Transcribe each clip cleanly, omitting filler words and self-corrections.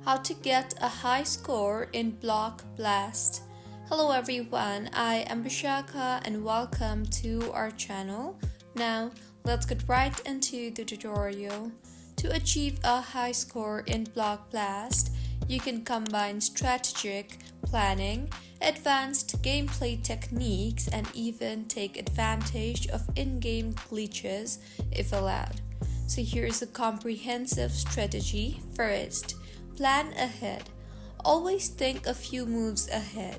how to get a high score in Block Blast. Hello everyone, I am Bishaka and welcome to our channel. Now, let's get right into the tutorial. To achieve a high score in Block Blast, you can combine strategic planning, advanced gameplay techniques, and even take advantage of in-game glitches if allowed. So here's a comprehensive strategy. First, plan ahead. Always think a few moves ahead.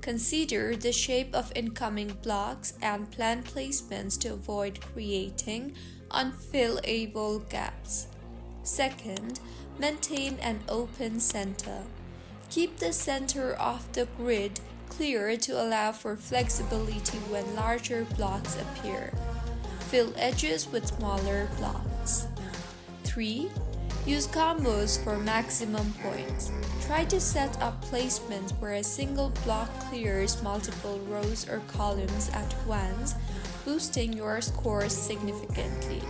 Consider the shape of incoming blocks and plan placements to avoid creating unfillable gaps. Second, maintain an open center. Keep the center of the grid clear to allow for flexibility when larger blocks appear. Fill edges with smaller blocks. 3. Use combos for maximum points. Try to set up placements where a single block clears multiple rows or columns at once, boosting your scores significantly.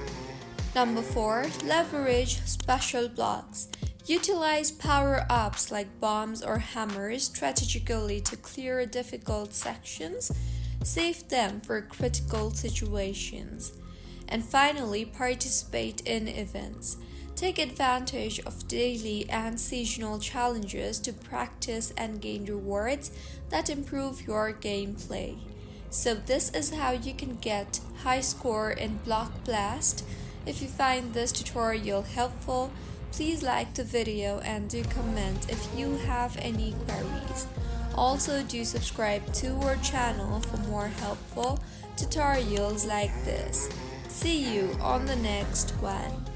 Number 4. Leverage special blocks. Utilize power-ups like bombs or hammers strategically to clear difficult sections. Save them for critical situations. And finally, participate in events. Take advantage of daily and seasonal challenges to practice and gain rewards that improve your gameplay. So this is how you can get high score in Block Blast. If you find this tutorial helpful, please like the video and do comment if you have any queries. Also, do subscribe to our channel for more helpful tutorials like this. See you on the next one.